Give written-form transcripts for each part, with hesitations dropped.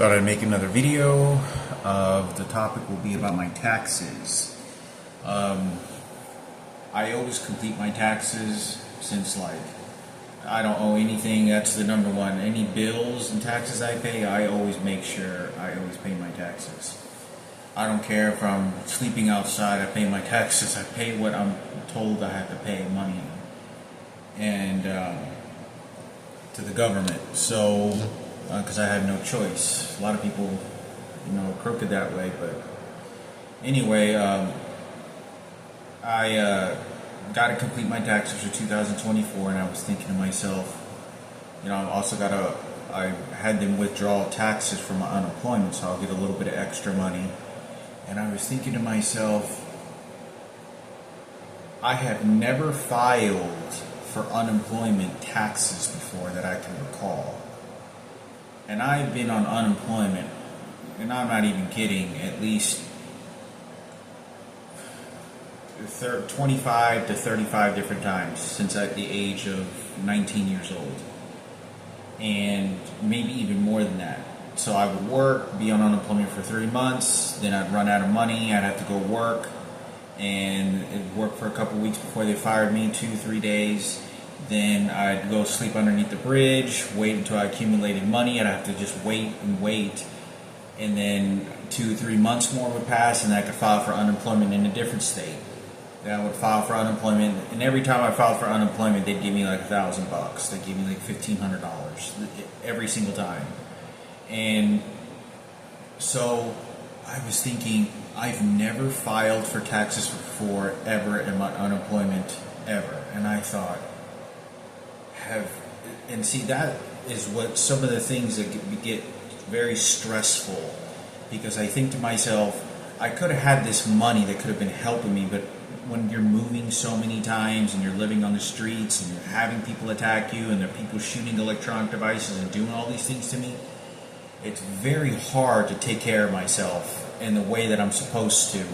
Thought I'd make another video. The topic will be about my taxes. I always complete my taxes since I don't owe anything. That's the number one. Any bills and taxes I pay, I always make sure I always pay my taxes. I don't care if I'm sleeping outside, I pay my taxes. I pay what I'm told I have to pay money and to the government. So, because I have no choice. A lot of people, are crooked that way. But anyway, I got to complete my taxes for 2024, and I was thinking to myself, I had them withdraw taxes from my unemployment, so I'll get a little bit of extra money. And I was thinking to myself, I have never filed for unemployment taxes before that I can recall. And I've been on unemployment, and I'm not even kidding, at least 25 to 35 different times since at the age of 19 years old. And maybe even more than that. So I would work, be on unemployment for 3 months, then I'd run out of money, I'd have to go work, and it'd work for a couple weeks before they fired me, 2-3 days. Then I'd go sleep underneath the bridge, wait until I accumulated money, I'd have to just wait and wait. And then 2-3 months more would pass, and I could file for unemployment in a different state. Then I would file for unemployment, and every time I filed for unemployment, they'd give me like $1,000. They'd give me like $1,500 every single time. And so I was thinking, I've never filed for taxes before, ever, in my unemployment, ever. And I thought, that is what some of the things that get very stressful, because I think to myself, I could have had this money that could have been helping me, but when you're moving so many times and you're living on the streets and you're having people attack you and there are people shooting electronic devices and doing all these things to me, it's very hard to take care of myself in the way that I'm supposed to,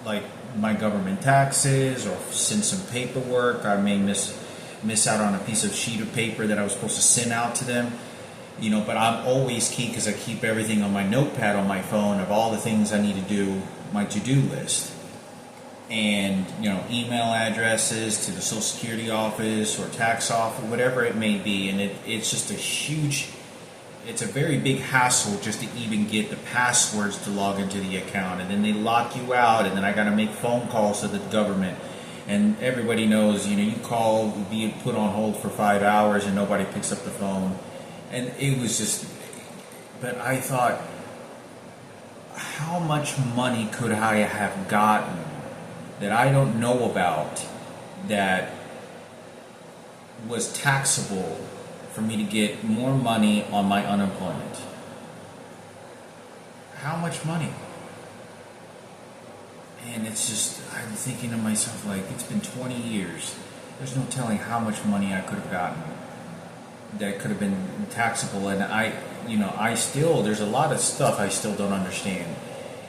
like my government taxes or send some paperwork. I may miss out on a sheet of paper that I was supposed to send out to them, but I'm always key because I keep everything on my notepad on my phone of all the things I need to do, my to-do list. And, email addresses to the Social Security office or tax office, whatever it may be. And it's just it's a very big hassle just to even get the passwords to log into the account. And then they lock you out, and then I got to make phone calls to the government. And everybody knows, you call, be put on hold for 5 hours and nobody picks up the phone. And it was just, but I thought, how much money could I have gotten that I don't know about that was taxable for me to get more money on my unemployment? How much money? And it's just, I'm thinking to myself, it's been 20 years. There's no telling how much money I could have gotten that could have been taxable. And there's a lot of stuff I still don't understand.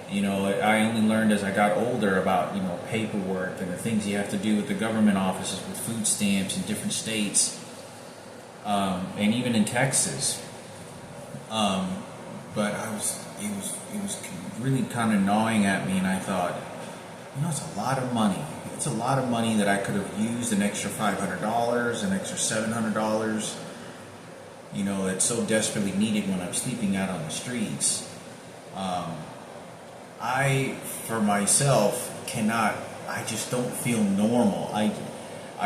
I only learned as I got older about, paperwork and the things you have to do with the government offices with food stamps in different states, and even in Texas. But it was really kind of gnawing at me, and I thought, it's a lot of money. It's a lot of money that I could have used, an extra $500, an extra $700. It's so desperately needed when I'm sleeping out on the streets. I, for myself, I just don't feel normal. I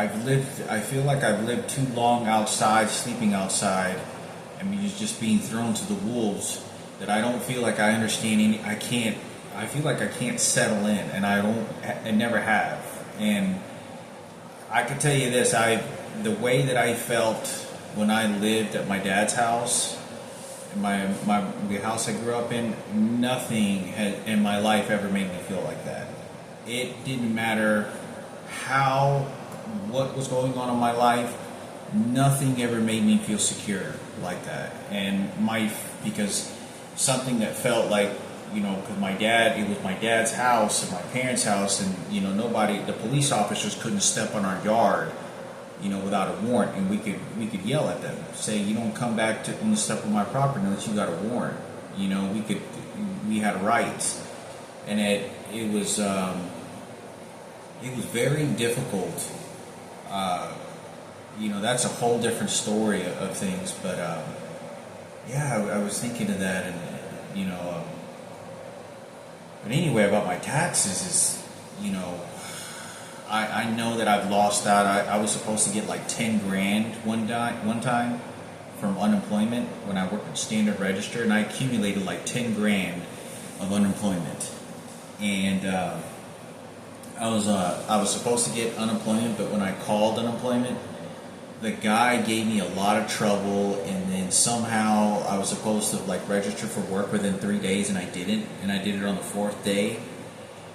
feel like I've lived too long outside, sleeping outside, just being thrown to the wolves, that I don't feel like I understand I feel like I can't settle in, and I never have. And I can tell you this, the way that I felt when I lived at my dad's house, the house I grew up in, nothing in my life ever made me feel like that. It didn't matter what was going on in my life, nothing ever made me feel secure like that. And because something that felt like, because it was my dad's house and my parents' house, and, the police officers couldn't step on our yard without a warrant, and we could yell at them, say, you don't come back on the step of my property unless you got a warrant. we had rights, and it was very difficult. That's a whole different story of things. But yeah, I was thinking of that, and but anyway, about my taxes is, I know that I've lost out. I was supposed to get like 10 grand one time from unemployment when I worked at Standard Register, and I accumulated like 10 grand of unemployment. And I was supposed to get unemployment, but when I called unemployment, the guy gave me a lot of trouble, and then somehow I was supposed to like register for work within 3 days, and I didn't, and I did it on the 4th day.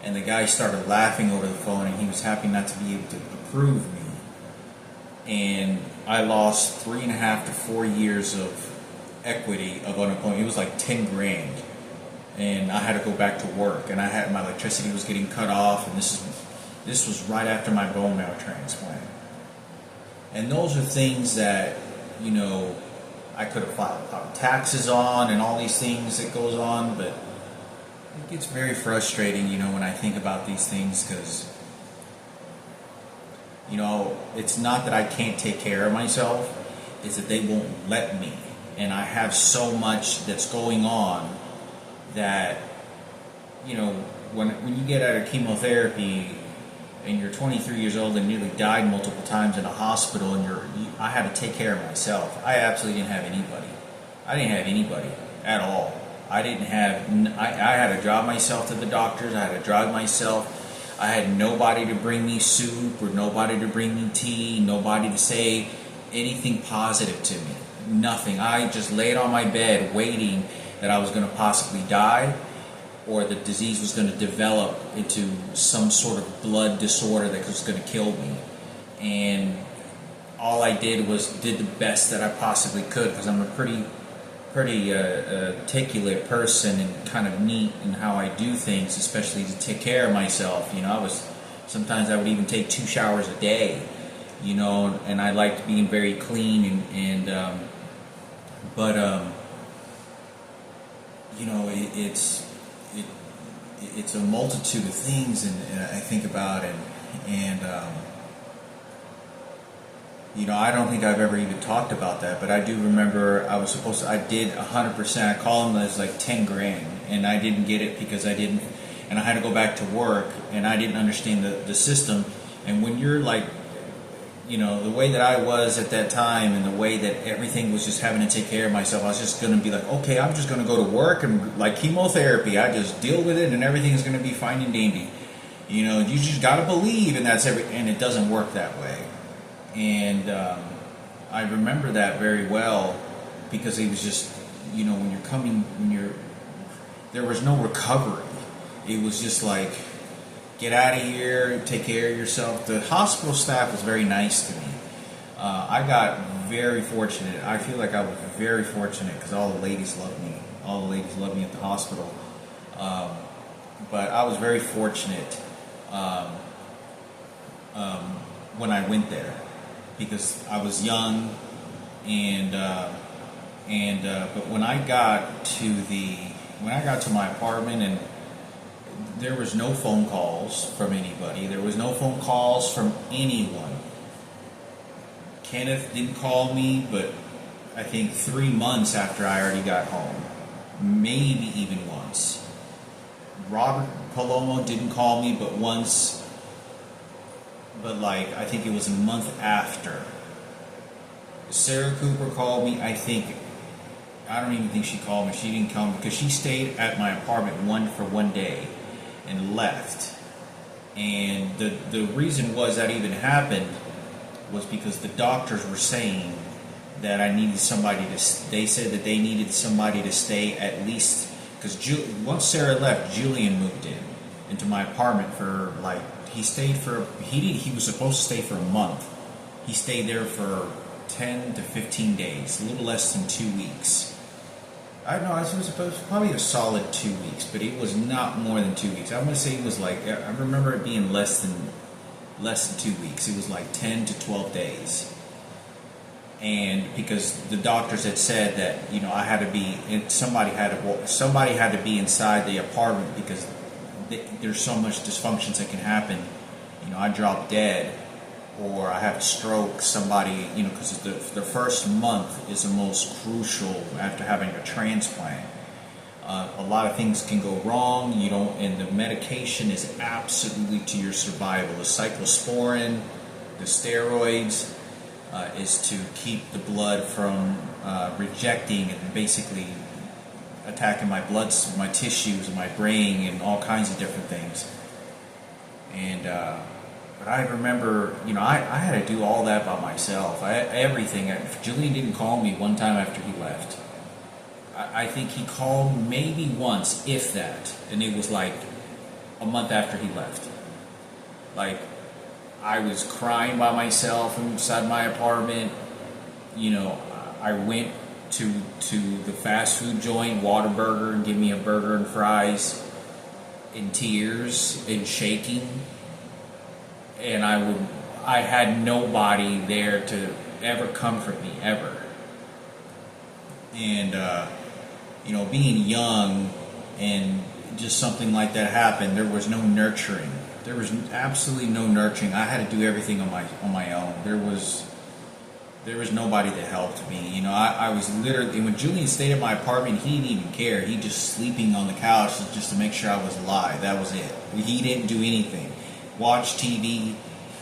And the guy started laughing over the phone, and he was happy not to be able to approve me. And I lost 3.5 to 4 years of equity of unemployment. It was like 10 grand. And I had to go back to work, and my electricity was getting cut off, and this was right after my bone marrow transplant. And those are things that, I could have filed taxes on, and all these things that goes on, but it gets very frustrating, when I think about these things, because, it's not that I can't take care of myself, it's that they won't let me. And I have so much that's going on that, when you get out of chemotherapy and you're 23 years old and nearly died multiple times in a hospital, and I had to take care of myself. I absolutely didn't have anybody. I didn't have anybody at all. I had to drive myself to the doctors. I had to drive myself. I had nobody to bring me soup, or nobody to bring me tea, nobody to say anything positive to me. Nothing. I just laid on my bed waiting that I was going to possibly die, or the disease was going to develop into some sort of blood disorder that was going to kill me. And all I did was did the best that I possibly could, because I'm a pretty articulate person and kind of neat in how I do things, especially to take care of myself. Sometimes I would even take 2 showers a day, and I liked being very clean it's a multitude of things, and I think about it, and I don't think I've ever even talked about that, but I do remember I did 100%. I call them as like 10 grand, and I didn't get it because I didn't, and I had to go back to work, and I didn't understand the system. And when you're like, the way that I was at that time, and the way that everything was just having to take care of myself, I was just going to be like, okay, I'm just going to go to work, and like chemotherapy, I just deal with it, and everything is going to be fine and dandy. You just got to believe, and and it doesn't work that way. And I remember that very well, because it was just, there was no recovery. It was just like, get out of here, take care of yourself. The hospital staff was very nice to me. I got very fortunate. I feel like I was very fortunate, because all the ladies loved me. All the ladies loved me at the hospital. But I was very fortunate when I went there, because I was young, but when I got to my apartment, and there was no phone calls from anybody. There was no phone calls from anyone. Kenneth didn't call me, but I think 3 months after I already got home, maybe even once. Robert Palomo didn't call me but once. But I think it was a month after. Sarah Cooper called me, I don't even think she called me. She didn't call me, because she stayed at my apartment for one day and left. And the reason that even happened was because the doctors were saying that I needed somebody they said that they needed somebody to stay at least, because once Sarah left, Julian moved into my apartment for he was supposed to stay for a month. He stayed there for 10 to 15 days, a little less than 2 weeks. I don't know, it was probably a solid 2 weeks, but it was not more than 2 weeks. I'm going to say it was I remember it being less than 2 weeks. It was like 10 to 12 days. and because the doctors had said that I had to be somebody had to be inside the apartment because there's so much dysfunctions that can happen. I drop dead or I have a stroke. Somebody, because the first month is the most crucial after having a transplant. A lot of things can go wrong. And the medication is absolutely to your survival. The cyclosporin, the steroids, is to keep the blood from rejecting and basically attacking my my tissues, and my brain, and all kinds of different things. And but I remember, I had to do all that by myself. Everything. Julian didn't call me one time after he left. I think he called maybe once, if that, and it was like a month after he left. Like, I was crying by myself inside my apartment. I went to the fast food joint, Whataburger, and give me a burger and fries in tears and shaking. And I had nobody there to ever comfort me, ever. And, being young and just something like that happened, there was no nurturing. There was absolutely no nurturing. I had to do everything on my own. There was nobody that helped me. I was literally, when Julian stayed at my apartment, he didn't even care. He just sleeping on the couch just to make sure I was alive. That was it. He didn't do anything. Watch TV.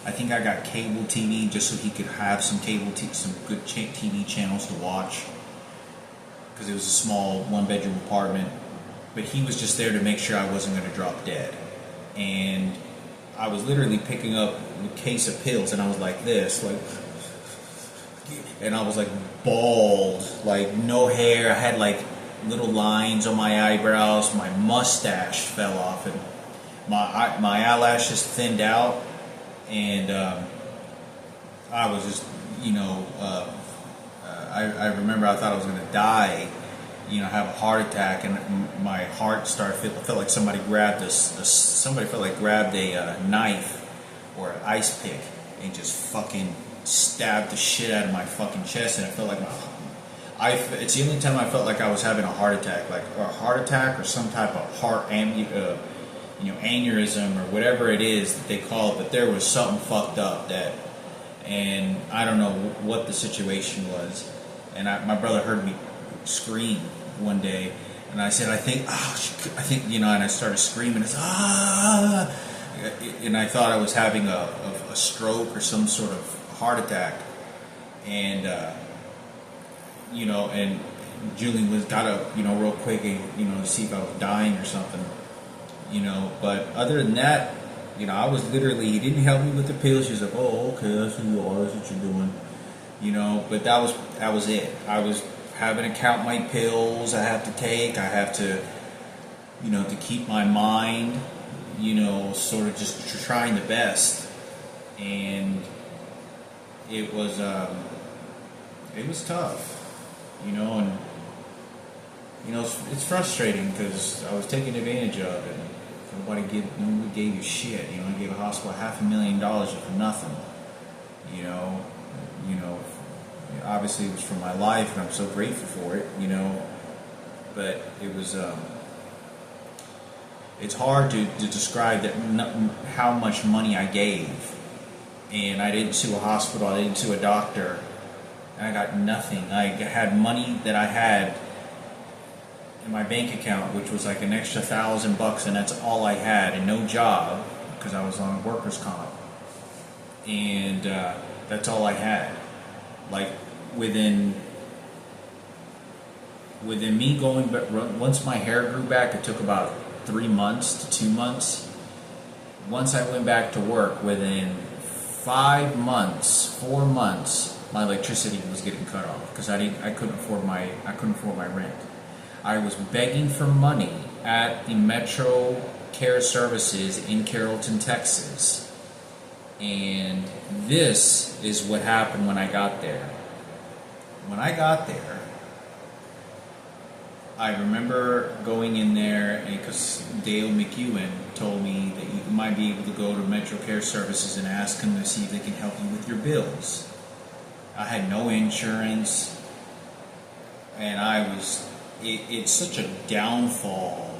I think I got cable TV just so he could have some some good TV channels to watch, because it was a small one-bedroom apartment. But he was just there to make sure I wasn't going to drop dead. And I was literally picking up a case of pills, and I was like this, and I was like bald, like no hair. I had like little lines on my eyebrows. My mustache fell off, and my eyelashes thinned out, and I was just, I remember I thought I was going to die, have a heart attack, and my heart felt like somebody grabbed grabbed a knife or an ice pick and just fucking stabbed the shit out of my fucking chest, and it felt like it's the only time I felt like I was having a heart attack, or some type of heart aneurysm or whatever it is that they call it, but there was something fucked up and I don't know what the situation was, and my brother heard me scream one day, and I said, I think, and I started screaming, and I thought I was having a stroke or some sort of heart attack, and and Julian got up, real quick, to see if I was dying or something, but other than that, I was literally, he didn't help me with the pills. He was like, oh, okay, that's who you are, that's what you're doing, but that was it. I was having to count my pills I have to take. I have to, to keep my mind, sort of just trying the best. And it was tough, and, it's frustrating because I was taken advantage of, and nobody gave you shit. I gave a hospital $500,000 for nothing, obviously it was for my life, and I'm so grateful for it, but it was, it's hard to describe how much money I gave, and I didn't sue a hospital, I didn't sue a doctor, and I got nothing. I had money that I had in my bank account, which was like an extra $1,000, and that's all I had, and no job, because I was on workers' comp, and that's all I had. Like, within me going, but once my hair grew back, it took about 3 months to 2 months. Once I went back to work, within 4 months, my electricity was getting cut off because I couldn't afford my rent. I was begging for money at the Metro Care Services in Carrollton, Texas, and this is what happened when I got there. When I got there, I remember going in there, because Dale McEwen told me that you might be able to go to Metro Care Services and ask them to see if they can help you with your bills. I had no insurance, and it's such a downfall.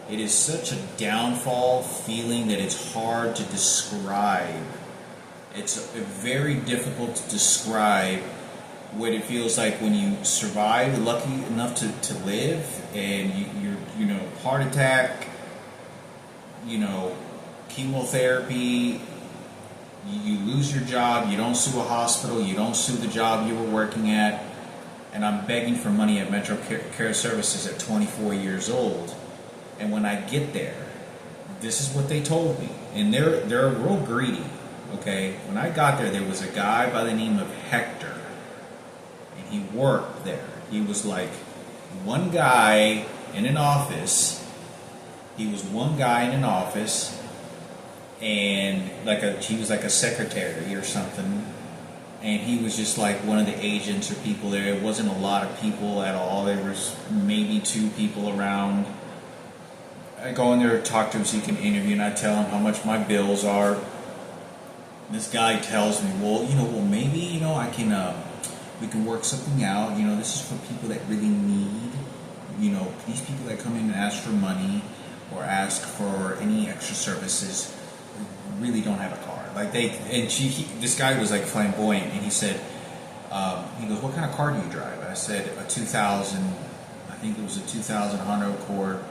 It is such a downfall feeling that it's hard to describe. It's very difficult to describe what it feels like when you survive, lucky enough to live, and you're heart attack, chemotherapy, you lose your job, you don't sue a hospital, you don't sue the job you were working at, and I'm begging for money at Metro Care Services at 24 years old. And when I get there, this is what they told me, and they're real greedy. Okay, when I got there, there was a guy by the name of Hector, and he worked there. He was like one guy in an office. He was one guy in an office, and he was like a secretary or something. And he was just like one of the agents or people there. It wasn't a lot of people at all. There was maybe 2 people around. I go in there to talk to him so he can interview, and I tell him how much my bills are. This guy tells me, maybe, we can work something out. This is for people that really need, these people that come in and ask for money or ask for any extra services really don't have a car. This guy was like flamboyant, and he said, he goes, what kind of car do you drive? I said, a 2000, I think it was a 2000 Honda Accord.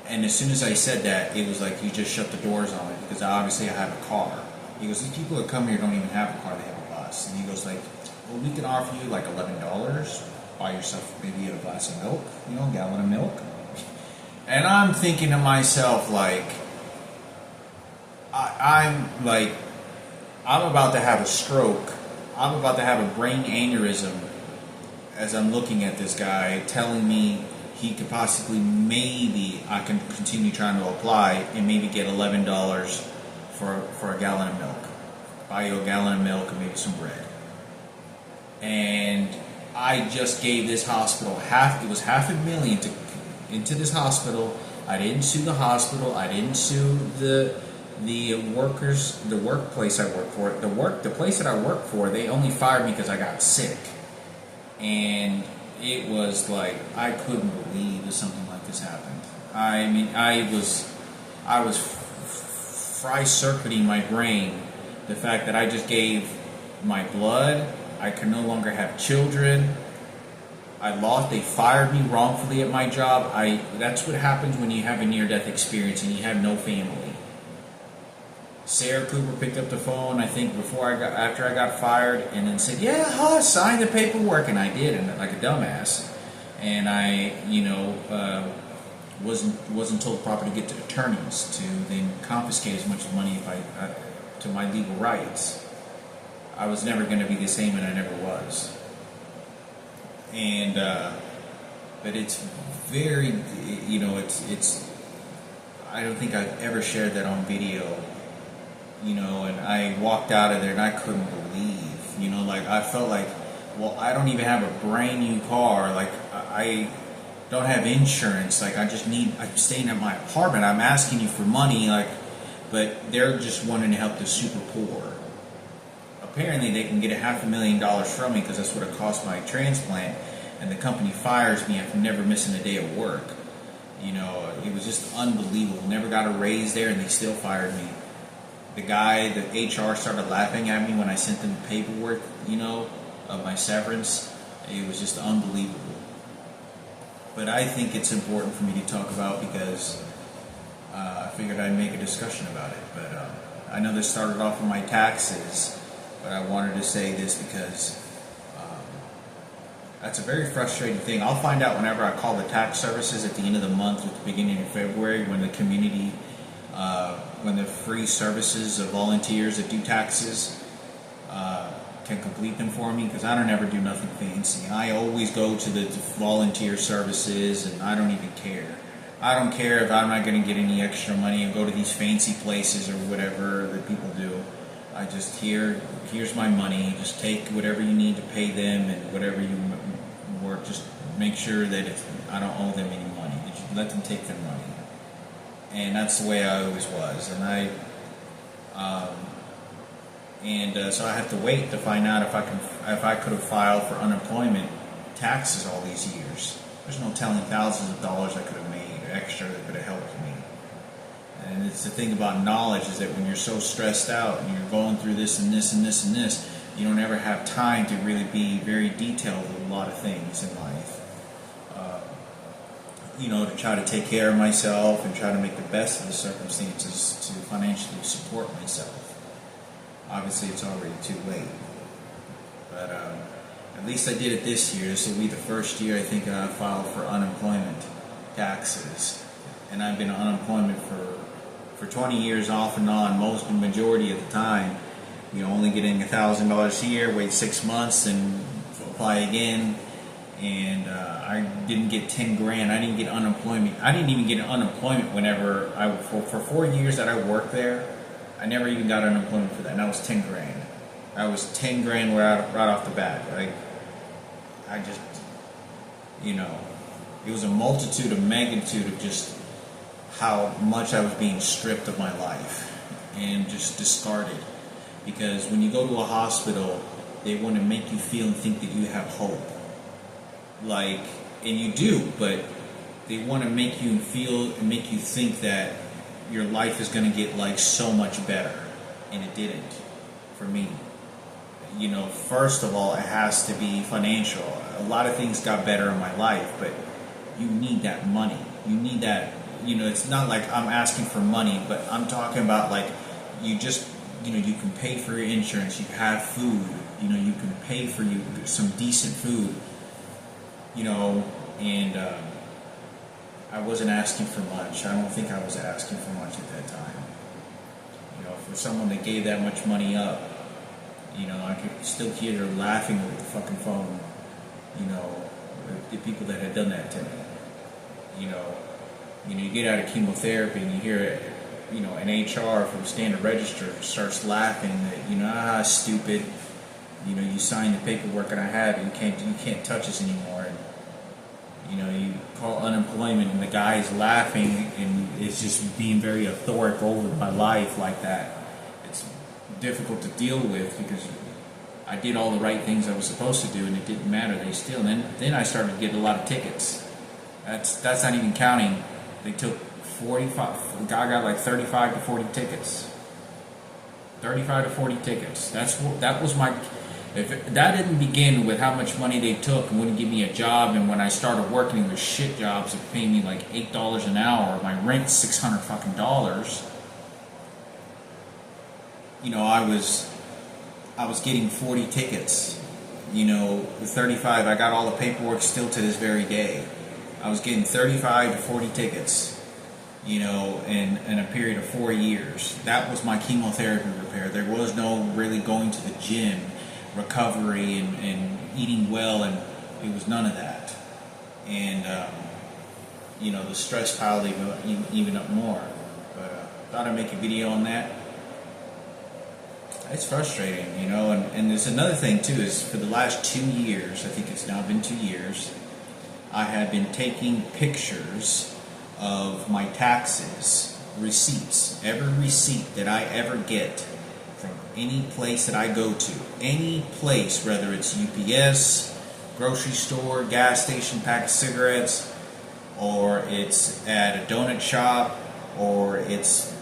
And as soon as I said that, it was like he just shut the doors on it, because obviously I have a car. He goes, these people that come here don't even have a car, they have a bus. And he goes like, well, we can offer you like $11, buy yourself maybe a glass of milk, a gallon of milk. And I'm thinking to myself, like, I'm about to have a stroke. I'm about to have a brain aneurysm as I'm looking at this guy telling me he could possibly, maybe I can continue trying to apply and maybe get $11 for a gallon of milk. Buy you a gallon of milk and maybe some bread. And I just gave this hospital it was $500,000 into this hospital. I didn't sue the hospital. I didn't sue the workers, the workplace I work for. The place that I work for, they only fired me because I got sick. And it was like, I couldn't believe that something like this happened. I mean, I was fry-circuiting my brain. The fact that I just gave my blood, I could no longer have children. They fired me wrongfully at my job. That's what happens when you have a near-death experience and you have no family. Sarah Cooper picked up the phone, I think, after I got fired, and then said, "Yeah, sign the paperwork," and I did, and like a dumbass. And I, wasn't told the property to get to attorneys to then confiscate as much money to my legal rights. I was never going to be the same, and I never was. And but it's very, it's. I don't think I've ever shared that on video. And I walked out of there and I couldn't believe, I felt like, well, I don't even have a brand new car, like, I don't have insurance, like, I'm staying at my apartment, I'm asking you for money, like, but they're just wanting to help the super poor. Apparently they can get $500,000 from me because that's what it cost my transplant, and the company fires me after never missing a day of work. It was just unbelievable. Never got a raise there and they still fired me. The HR started laughing at me when I sent them the paperwork, of my severance. It was just unbelievable. But I think it's important for me to talk about because I figured I'd make a discussion about it. But I know this started off with my taxes, but I wanted to say this because that's a very frustrating thing. I'll find out whenever I call the tax services at the end of the month, at the beginning of February, when the community when the free services of volunteers that do taxes can complete them for me, because I don't ever do nothing fancy. I always go to the volunteer services, and I don't even care. I don't care if I'm not going to get any extra money and go to these fancy places or whatever that people do. I just here's my money. Just take whatever you need to pay them, and whatever you work, just make sure that I don't owe them any money. That you let them take their money. And that's the way I always was. And And so I had to wait to find out if I could have filed for unemployment taxes all these years. There's no telling thousands of dollars I could have made extra that could have helped me. And it's the thing about knowledge is that when you're so stressed out and you're going through this and this and this and this, you don't ever have time to really be very detailed with a lot of things in life. To try to take care of myself and try to make the best of the circumstances to financially support myself. Obviously, it's already too late. But at least I did it this year. This will be the first year I think I filed for unemployment taxes. And I've been on unemployment for 20 years off and on, the majority of the time. Only getting $1,000 a year, wait 6 months, and apply again. And I didn't get 10 grand. I didn't get unemployment. I didn't even get unemployment whenever for 4 years that I worked there. I never even got unemployment for that. And that was 10 grand. I was 10 grand right off the bat. I just, it was a magnitude of just how much I was being stripped of my life and just discarded. Because when you go to a hospital, they want to make you feel and think that you have hope. And you do, but they want to make you feel and make you think that your life is going to get so much better. And it didn't for me. First of all, it has to be financial. A lot of things got better in my life, but you need that money. You need that, it's not like I'm asking for money, but I'm talking about you just, you can pay for your insurance, you have food, you can pay for some decent food, and I wasn't asking for much. I don't think I was asking for much at that time. For someone that gave that much money up, I could still hear her laughing over the fucking phone, the people that had done that to me. You get out of chemotherapy and you hear, an HR from Standard Register starts laughing that, stupid, you signed the paperwork and I have it, you can't touch us anymore. And, you call unemployment and the guy's laughing and it's just being very authoric over my life like that. It's difficult to deal with because I did all the right things I was supposed to do and it didn't matter. They still, and then I started getting a lot of tickets. That's not even counting. They took 45. The guy got 35 to 40 tickets. 35 to 40 tickets. That was my. That didn't begin with how much money they took and wouldn't give me a job. And when I started working, there were shit jobs that paid me $8 an hour. My rent's $600 fucking dollars. I was getting 40 tickets. With 35, I got all the paperwork still to this very day. I was getting 35 to 40 tickets, in a period of 4 years. That was my chemotherapy repair. There was no really going to the gym, recovery, and eating well, and it was none of that. And, the stress piled even up more. But thought I'd make a video on that. It's frustrating, and there's another thing too, is for the last 2 years, I think it's now been 2 years, I have been taking pictures of my taxes, receipts, every receipt that I ever get from any place that I go to, any place, whether it's UPS, grocery store, gas station, pack of cigarettes, or it's at a donut shop, or it's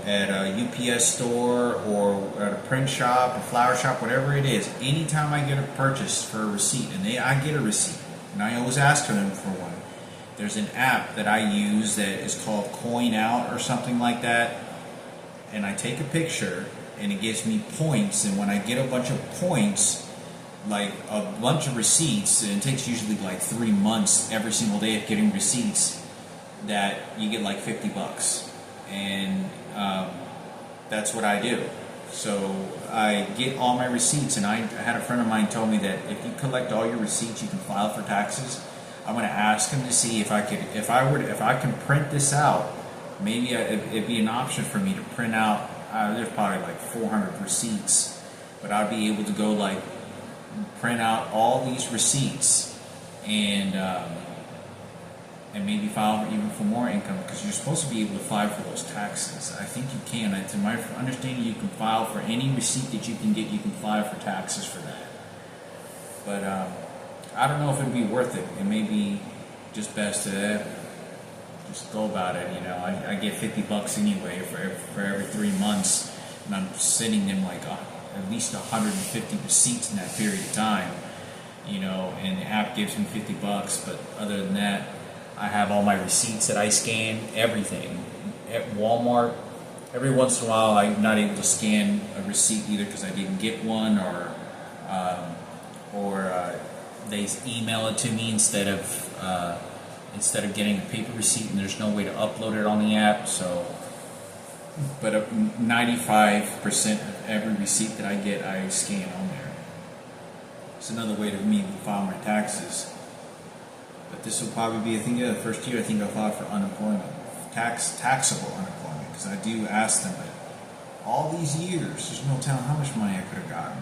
at a UPS store or at a print shop, a flower shop, whatever it is. Anytime I get a purchase for a receipt, and I get a receipt, and I always ask for them for one. There's an app that I use that is called Coin Out or something like that, and I take a picture, and it gives me points. And when I get a bunch of points, a bunch of receipts, and it takes usually 3 months every single day of getting receipts, that you get $50. And that's what I do. So I get all my receipts, and I had a friend of mine tell me that if you collect all your receipts, you can file for taxes. I'm going to ask him to see if I can print this out. Maybe it'd be an option for me to print out. There's probably 400 receipts, but I'd be able to go print out all these receipts and and maybe file even for more income, because you're supposed to be able to file for those taxes. I think you can. To my understanding, you can file for any receipt that you can get. You can file for taxes for that. But I don't know if it'd be worth it. It may be just best to just go about it. I get $50 anyway for every 3 months, and I'm sending them like at least 150 receipts in that period of time. And the app gives me $50. But other than that, I have all my receipts that I scan, everything. At Walmart, every once in a while I'm not able to scan a receipt either because I didn't get one, or they email it to me instead of getting a paper receipt, and there's no way to upload it on the app. So, but 95% of every receipt that I get, I scan on there. It's another way to me to file my taxes. But this will probably be, I think, the first year I think I'll file for unemployment, taxable unemployment, because I do ask them, but all these years, there's no telling how much money I could have gotten.